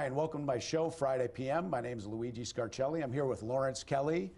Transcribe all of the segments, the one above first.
Brian. Welcome to my show, Friday PM. My name is Luigi Sparxsea. I'm here with Laurence Kelly,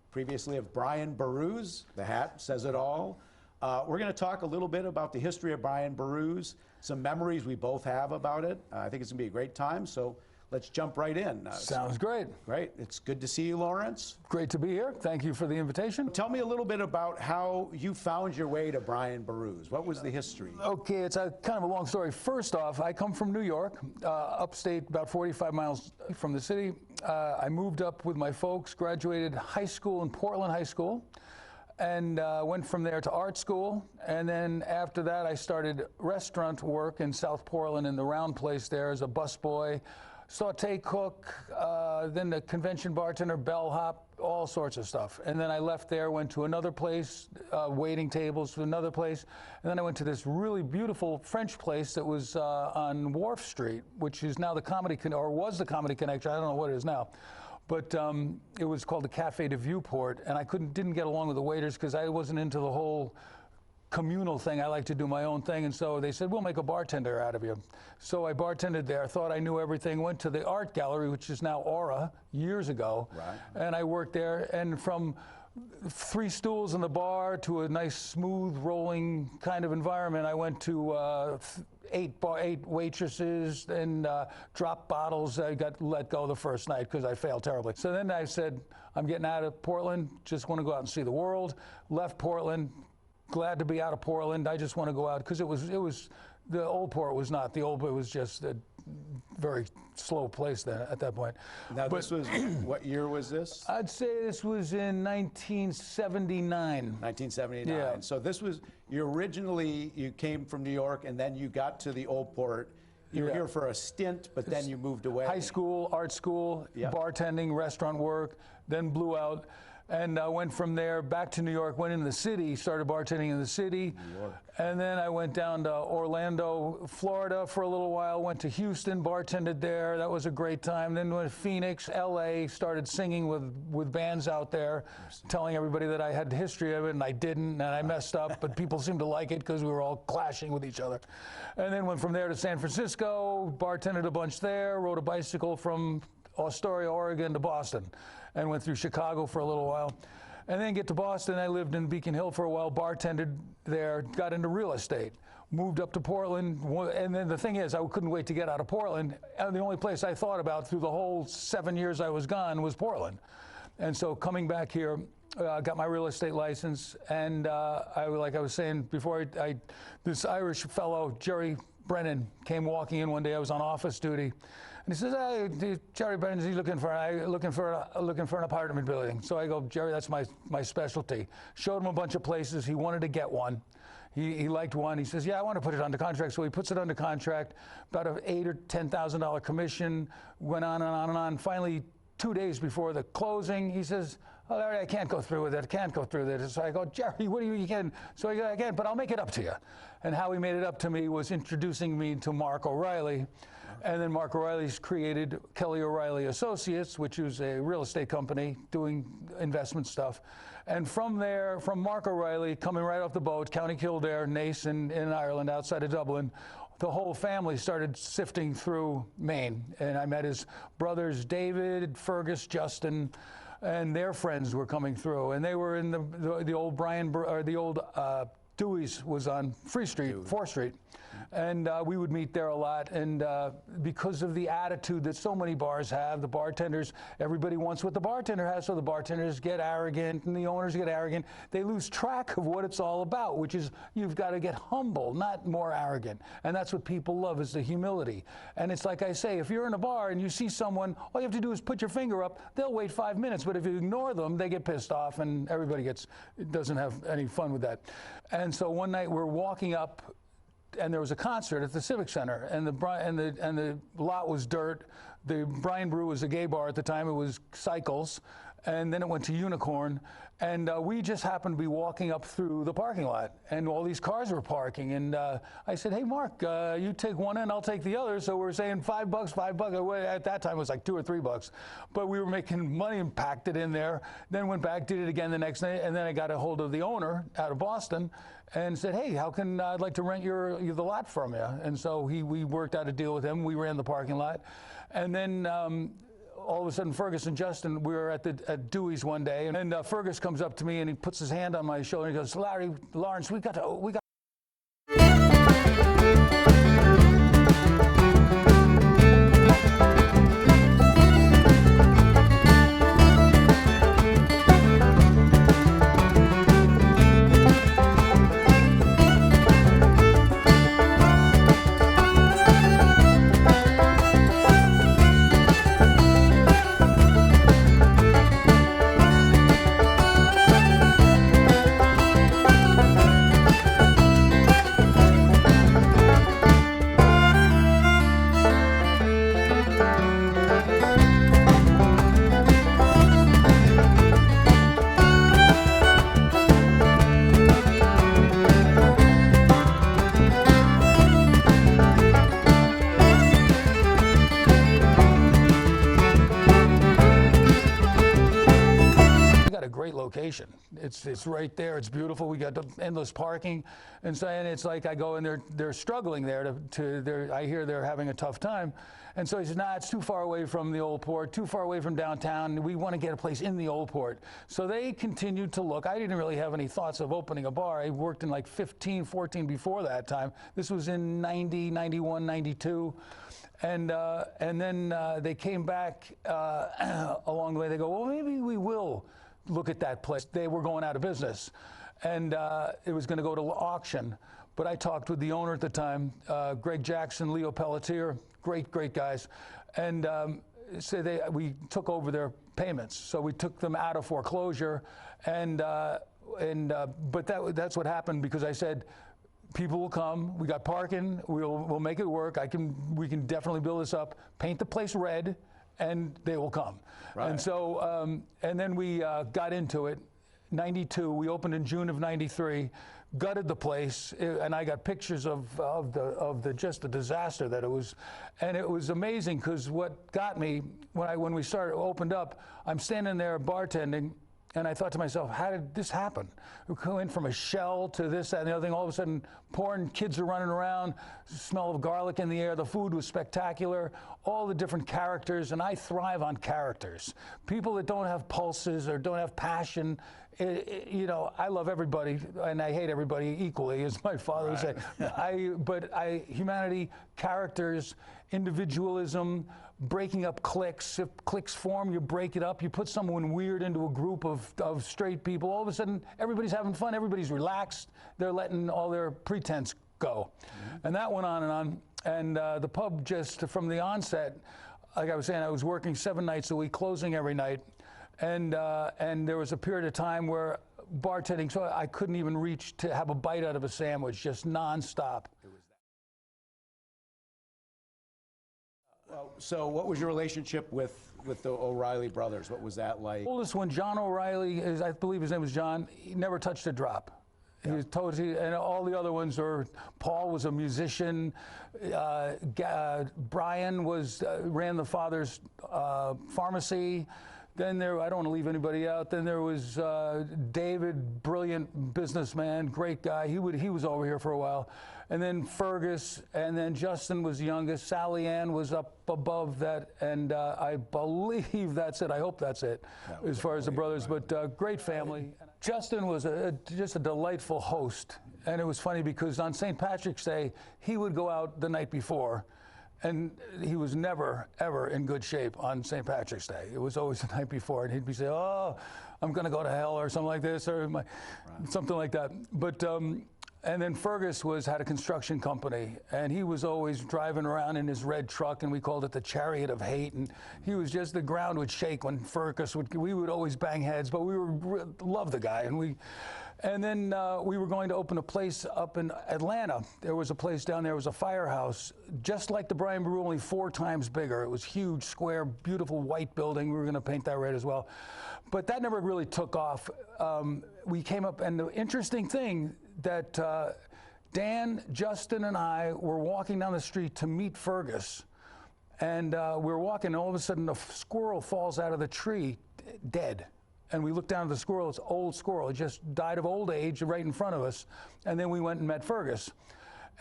previously of Brian Borus. The hat says it all. We're going to talk a little bit about the history of Brian Borus, some memories we both have about it. I think it's going to be a great time, so let's jump right in. Sounds great. Great. It's good to see you, Laurence. Great to be here. Thank you for the invitation. Tell me a little bit about how you found your way to Brian Borus. What was the history? Okay, it's a kind of a long story. First off, I come from New York, upstate, about 45 miles from the city. I moved up with my folks, graduated high school in Portland High School, and went from there to art school. And then after that, I started restaurant work in South Portland in the Round Place there as a busboy, saute cook, then the convention bartender, bellhop, all sorts of stuff. And then I left there, went to another place, waiting tables to another place. And then I went to this really beautiful French place that was on Wharf Street, which is now the Comedy, or was the Comedy Connection. I don't know what it is now. But it was called the Cafe de Viewport, and I didn't get along with the waiters because I wasn't into the whole communal thing. I like to do my own thing, and so they said, we'll make a bartender out of you. So I bartended there, thought I knew everything, went to the art gallery, which is now Aura, years ago, right. And I worked there, and from 3 stools in the bar to a nice, smooth, rolling kind of environment, I went to 8 waitresses and dropped bottles. I got let go the first night because I failed terribly. So then I said, I'm getting out of Portland, just want to go out and see the world. Left Portland, glad to be out of Portland. I just want to go out because it was the old port was not. The old port was just a very slow place then at that point. Now this was, what year was this? I'd say this was in 1979. 1979. Yeah. So this was, you came from New York and then you got to the old port. You were here for a stint, but then you moved away. High school, art school, bartending, restaurant work, then blew out. And I went from there back to New York, went into the city, started bartending in the city. And then I went down to Orlando, Florida for a little while, went to Houston, bartended there. That was a great time. Then went to Phoenix, LA, started singing with bands out there, telling everybody that I had the history of it, and I didn't, and I messed up, but people seemed to like it because we were all clashing with each other. And then went from there to San Francisco, bartended a bunch there, rode a bicycle from Astoria, Oregon to Boston, and went through Chicago for a little while. And then get to Boston, I lived in Beacon Hill for a while, bartended there, got into real estate, moved up to Portland, and then the thing is, I couldn't wait to get out of Portland, and the only place I thought about through the whole 7 years I was gone was Portland. And so coming back here, got my real estate license, and like I was saying before, this Irish fellow, Jerry Brennan, came walking in one day. I was on office duty, and he says, "Hey, Jerry Brennan, he's looking for an apartment building." So I go, "Jerry, that's my specialty." Showed him a bunch of places. He wanted to get one. He liked one. He says, "Yeah, I want to put it under contract." So he puts it under contract. About an $8,000 or $10,000 commission. Went on and on and on. Finally, 2 days before the closing, he says, "Oh, Larry, I can't go through with it. I can't go through with it." So I go, "Jerry, what do you can?" So I go, "I can, but I'll make it up to you." And how he made it up to me was introducing me to Mark O'Reilly. And then Mark O'Reilly's created Kelly O'Reilly Associates, which was a real estate company doing investment stuff. And from there, from Mark O'Reilly, coming right off the boat, County Kildare, Naas in Ireland, outside of Dublin, the whole family started sifting through Maine. And I met his brothers, David, Fergus, Justin, and their friends were coming through. And they were in the old Dewey's was on Free Street, 4th Street. And we would meet there a lot. And because of the attitude that so many bars have, the bartenders, everybody wants what the bartender has, so the bartenders get arrogant and the owners get arrogant. They lose track of what it's all about, which is you've got to get humble, not more arrogant. And that's what people love, is the humility. And it's like I say, if you're in a bar and you see someone, all you have to do is put your finger up, they'll wait 5 minutes. But if you ignore them, they get pissed off, and everybody doesn't have any fun with that. And so one night we're walking up, and there was a concert at the Civic Center, and the lot was dirt. The Brian Brew was a gay bar at the time. It was Cycles, and then it went to Unicorn. And we just happened to be walking up through the parking lot, and all these cars were parking. And I said, "Hey, Mark, you take one end, I'll take the other." So we're saying $5, $5. At that time, it was like $2 or $3. But we were making money and packed it in there. Then went back, did it again the next day, and then I got a hold of the owner out of Boston and said, "Hey, how can I'd like to rent the lot from you?" And so we worked out a deal with him. We ran the parking lot, and then. All of a sudden, Fergus and Justin, we were at Dewey's one day, and Fergus comes up to me and he puts his hand on my shoulder and he goes, Laurence, we got location. It's right there. It's beautiful. We got endless parking, and so it's like I go and they're struggling there. I hear they're having a tough time, and so he says, "Nah, it's too far away from the old port, too far away from downtown. We want to get a place in the old port." So they continued to look. I didn't really have any thoughts of opening a bar. I worked in like 15, 14 before that time. This was in 90, 91, 92. And then they came back along the way. They go, "Well, maybe we will look at that place." They were going out of business, and it was going to go to auction. But I talked with the owner at the time, Greg Jackson, Leo Pelletier, great guys, and we took over their payments. So we took them out of foreclosure, but that's what happened, because I said, people will come. We got parking. We'll make it work. We can definitely build this up. Paint the place red, and they will come. Right. And so, and then we got into it. 92. We opened in June of 93. Gutted the place, and I got pictures of just the disaster that it was, and it was amazing, because what got me when we opened up, I'm standing there bartending. And I thought to myself, how did this happen? We went from a shell to this, that, and the other thing. All of a sudden, kids are running around, smell of garlic in the air. The food was spectacular, all the different characters, and I thrive on characters. People that don't have pulses or don't have passion. I love everybody, and I hate everybody equally, as my father would say. But humanity, characters, individualism, breaking up cliques. If cliques form, you break it up. You put someone weird into a group of straight people. All of a sudden, everybody's having fun. Everybody's relaxed. They're letting all their pretense go. Mm-hmm. And that went on and on. And the pub, just from the onset, like I was saying, I was working 7 nights a week, closing every night. And there was a period of time where bartending, so I couldn't even reach to have a bite out of a sandwich, just nonstop. Well, so what was your relationship with the O'Reilly brothers? What was that like? The oldest one, John O'Reilly, I believe his name was John, he never touched a drop. Yeah. He was totally, and all the other ones were, Paul was a musician, Brian ran the father's pharmacy. Then I don't want to leave anybody out. Then there was David, brilliant businessman, great guy. He was over here for a while. And then Fergus, and then Justin was the youngest. Sally Ann was up above that, and I believe that's it. I hope that's it, as far as the brothers. But great family. Justin was just a delightful host, and it was funny because on St. Patrick's Day, he would go out the night before. And he was never, ever in good shape on St. Patrick's Day. It was always the night before, and he'd be saying, "Oh, I'm going to go to hell," or something like this, or something like that. But and then Fergus had a construction company, and he was always driving around in his red truck, and we called it the Chariot of Hate. And he was just, the ground would shake when Fergus we would always bang heads, but we loved the guy, and And then we were going to open a place up in Atlanta. There was a place down there, it was a firehouse, just like the Brian Borus, only 4 times bigger. It was huge, square, beautiful white building. We were going to paint that red as well. But that never really took off. We came up, and the interesting thing that Dan, Justin, and I were walking down the street to meet Fergus. And we were walking, and all of a sudden, a squirrel falls out of the tree, dead. And we looked down at the squirrel, it's an old squirrel. It just died of old age right in front of us. And then we went and met Fergus.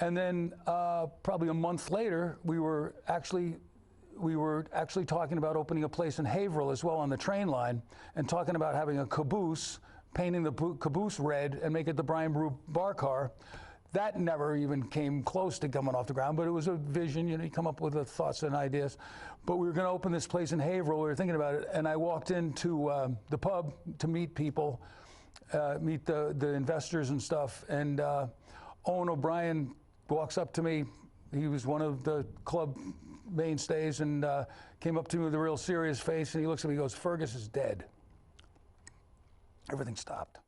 And then probably a month later, we were actually talking about opening a place in Haverhill as well on the train line, and talking about having a caboose, painting the caboose red and make it the Brian Borus bar car. That never even came close to coming off the ground, but it was a vision. You know, you come up with the thoughts and ideas. But we were going to open this place in Haverhill. We were thinking about it, and I walked into the pub to meet people, meet the investors and stuff. And Owen O'Brien walks up to me. He was one of the club mainstays, and came up to me with a real serious face. And he looks at me and goes, "Fergus is dead." Everything stopped.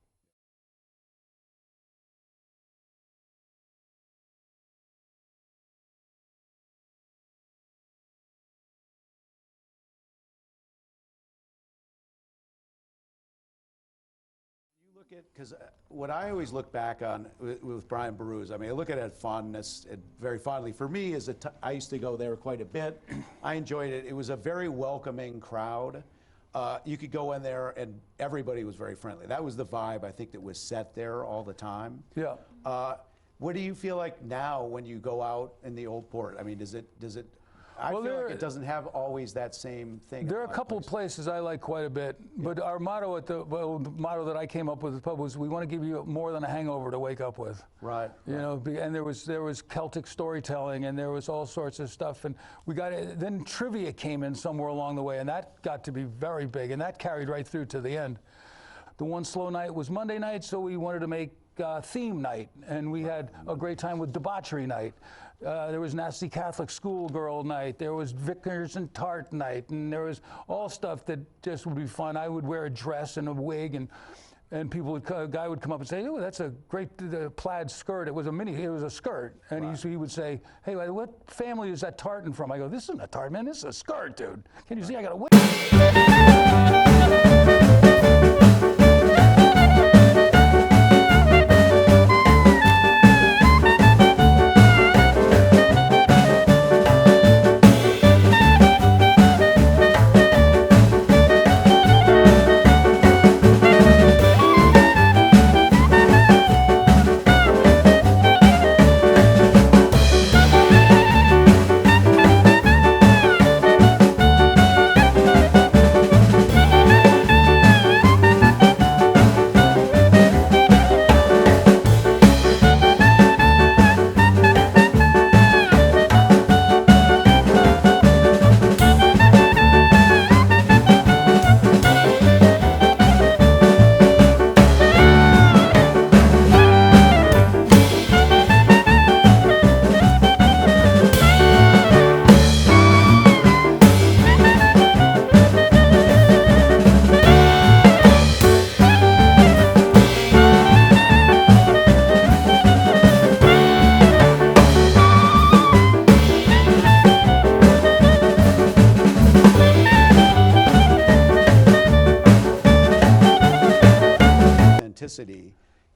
Look at, because what I always look back on with Brian Borus, I mean, I look at it fondness, very fondly. For me, I used to go there quite a bit. I enjoyed it. It was a very welcoming crowd. You could go in there and everybody was very friendly. That was the vibe, I think, that was set there all the time. Yeah. What do you feel like now when you go out in the Old Port? I mean, does it? I feel like it doesn't have always that same thing. There are a couple of places I like quite a bit, but our motto the motto that I came up with at the pub was, we want to give you more than a hangover to wake up with. Right. You know, and there was Celtic storytelling, and there was all sorts of stuff, and then trivia came in somewhere along the way, and that got to be very big, and that carried right through to the end. The one slow night was Monday night, so we wanted to make theme night, and we had a great time with debauchery night. There was nasty Catholic schoolgirl night. There was Vickers and Tart night, and there was all stuff that just would be fun. I would wear a dress and a wig, and a guy would come up and say, "Oh, that's a great plaid skirt." It was a skirt, and right. he would say, "Hey, what family is that tartan from?" I go, "This isn't a tartan, man. This is a skirt, dude. Can you see I got a wig?"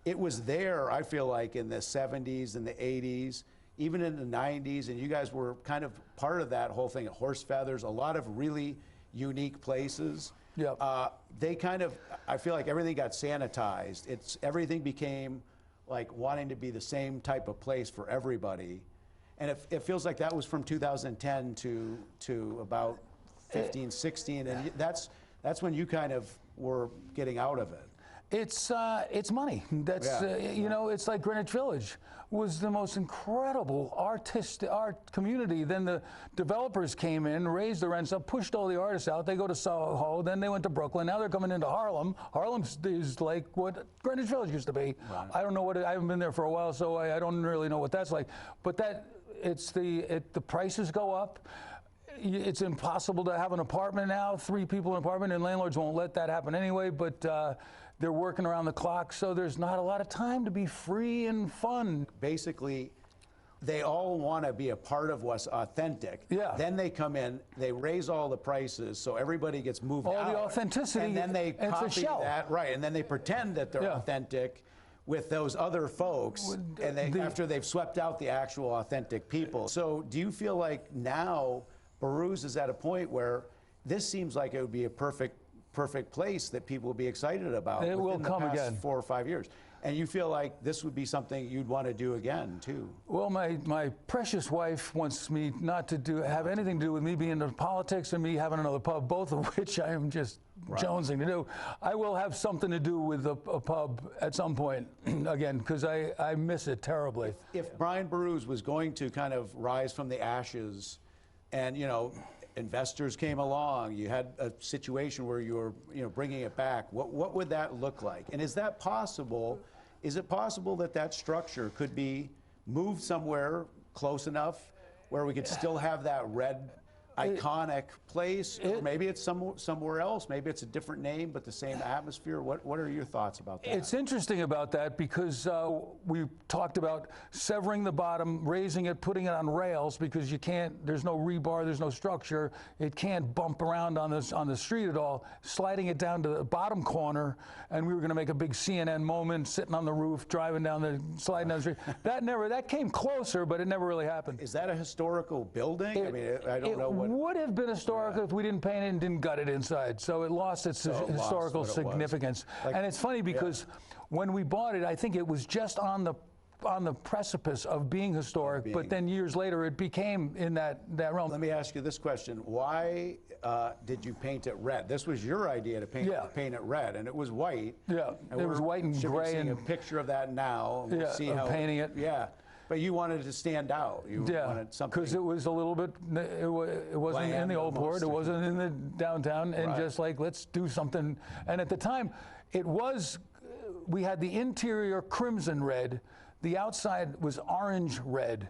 It was there, I feel like, in the 70s and the 80s, even in the 90s, and you guys were kind of part of that whole thing. Horse Feathers, a lot of really unique places. Yep. They kind of, I feel like everything got sanitized. Everything became like wanting to be the same type of place for everybody. And it feels like that was from 2010 to about 15, 16, and that's when you kind of were getting out of it. It's money. That's you know, it's like Greenwich Village was the most incredible art community. Then the developers came in, raised the rents up, pushed all the artists out. They go to Soho, then they went to Brooklyn. Now they're coming into Harlem. Harlem is like what Greenwich Village used to be. Right. I don't know I haven't been there for a while, so I don't really know what that's like. But the prices go up. It's impossible to have an apartment now, 3 people in an apartment, and landlords won't let that happen anyway. But They're working around the clock, so there's not a lot of time to be free and fun. Basically, they all want to be a part of what's authentic. Yeah. Then they come in, they raise all the prices, so everybody gets moved out. All the authenticity, and then they it's a copy shell. that, right? And then they pretend that they're authentic with those other folks, and after they've swept out the actual authentic people. So, do you feel like now Borus is at a point where this seems like it would be a perfect place that people will be excited about? It will come the past again. 4 or 5 years. And you feel like this would be something you'd want to do again, too? Well, my precious wife wants me not to have anything to do with me being in politics and me having another pub, both of which I am just jonesing to do. I will have something to do with a pub at some point, again, because I miss it terribly. If Brian Borus was going to kind of rise from the ashes and, you know, investors came along, you had a situation where you were, you know, bringing it back, what would that look like? And is that possible? Is it possible that that structure could be moved somewhere close enough where we could still have that red iconic place? Or maybe it's somewhere else. Maybe it's a different name, but the same atmosphere. What are your thoughts about that? It's interesting about that because we talked about severing the bottom, raising it, putting it on rails because you can't. There's no rebar. There's no structure. It can't bump around on the street at all. Sliding it down to the bottom corner, and we were going to make a big CNN moment, sitting on the roof, sliding down the street. That came closer, but it never really happened. Is that a historical building? I mean, I don't know what. Would have been historical if we didn't paint it and didn't gut it inside. So it lost its historical significance. And it's funny because when we bought it, I think it was just on the precipice of being historic, but then years later it became in that realm. Let me ask you this question. Why did you paint it red? This was your idea to paint it red, and it was white. Yeah, it was white and gray. And a picture of that now. We'll see how painting it. Yeah. But you wanted it to stand out. You wanted something. Because it was a little bit, it wasn't in the old port, it wasn't in the downtown, and just like, let's do something. And at the time, we had the interior crimson red, the outside was orange red,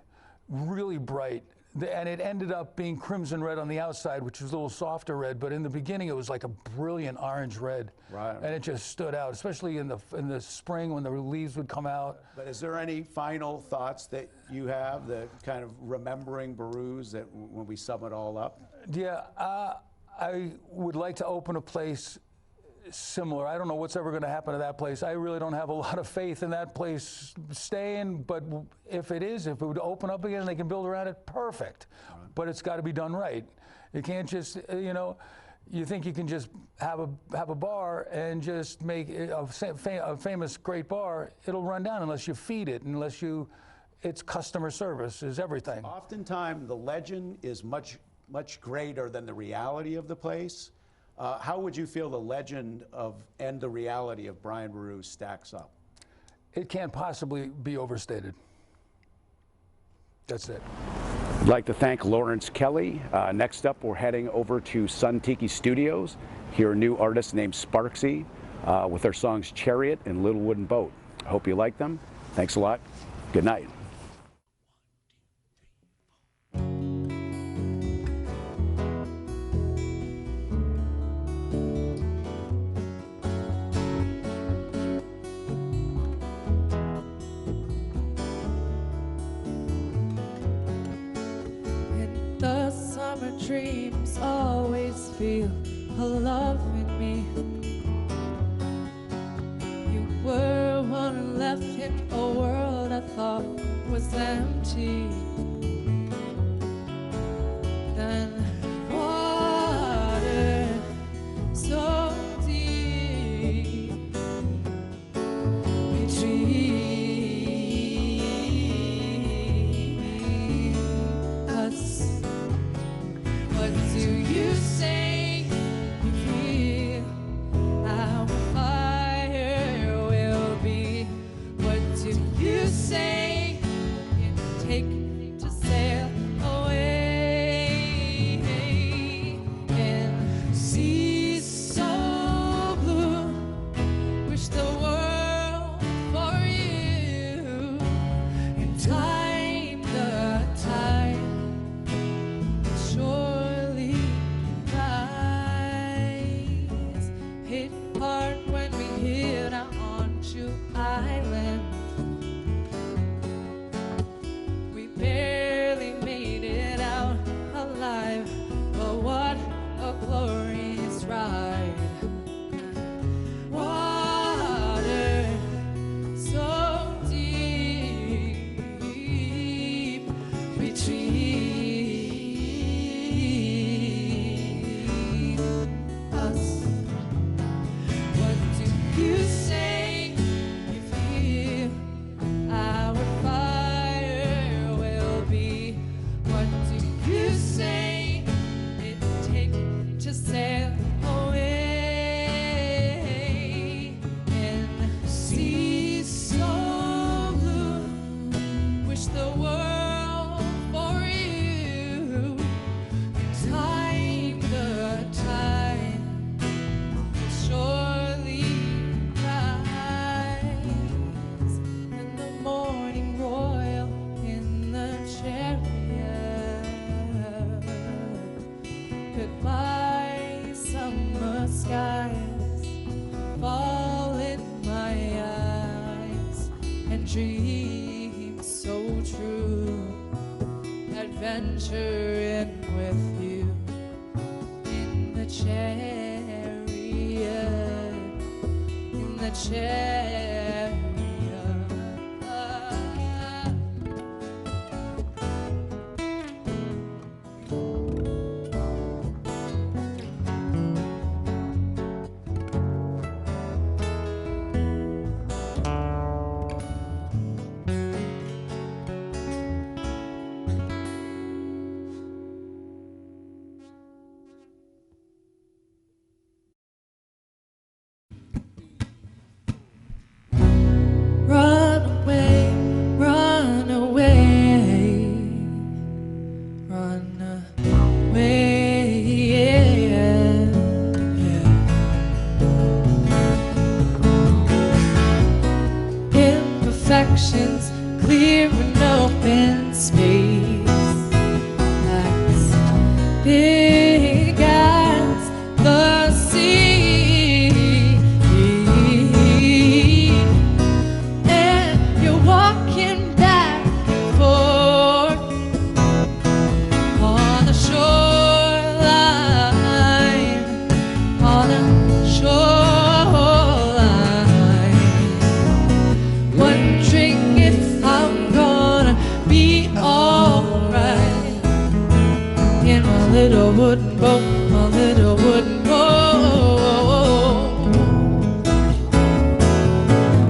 really bright. And it ended up being crimson red on the outside, which was a little softer red. But in the beginning, it was like a brilliant orange red. Right. And it just stood out, especially in the spring when the leaves would come out. But is there any final thoughts that you have, the kind of remembering Borus that when we sum it all up? Yeah, I would like to open a place similar. I don't know what's ever going to happen to that place. I really don't have a lot of faith in that place staying, but if it would open up again and they can build around it, perfect. Right. But it's got to be done right. You can't just, you think you can just have a bar and just make it a famous great bar. It'll run down unless you feed it, it's customer service is everything. Oftentimes the legend is much greater than the reality of the place. How would you feel the legend and the reality of Brian Borus stacks up? It can't possibly be overstated. That's it. I'd like to thank Laurence Kelly. Next up, we're heading over to Sun Tiki Studios. Hear a new artist named Sparxsea with their songs Chariot and Little Wooden Boat. I hope you like them. Thanks a lot. Good night. Dreams always feel a love in me. You were one left in a world I thought was empty. Then water so deep between us. What do you say you feel? Our fire will be. What do you say it take to sail away in seas so blue? Wish the world for you and time the tide. Surely rise, hit part when we hear so true. Adventuring with you in the chariot, in the chariot. Run away, run away, run away, yeah. Imperfections clear an open space that's big as the sea. And you're walking back and forth on the shoreline, on the shoreline, wondering if I'm gonna be alright in my little wooden boat, my little wooden boat,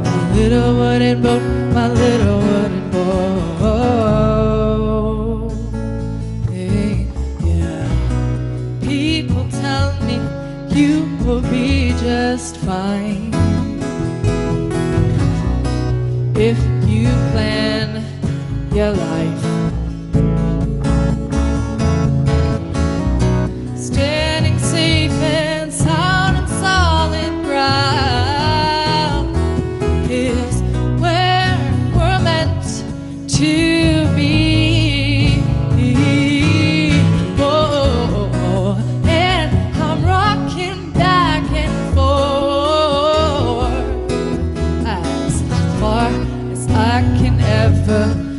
my little wooden boat, my little wooden boat. Hey, yeah. People tell me you will be just fine if you plan your life. Standing safe and sound and solid ground is where we're meant to be. Oh, and I'm rocking back and forth as far as I can ever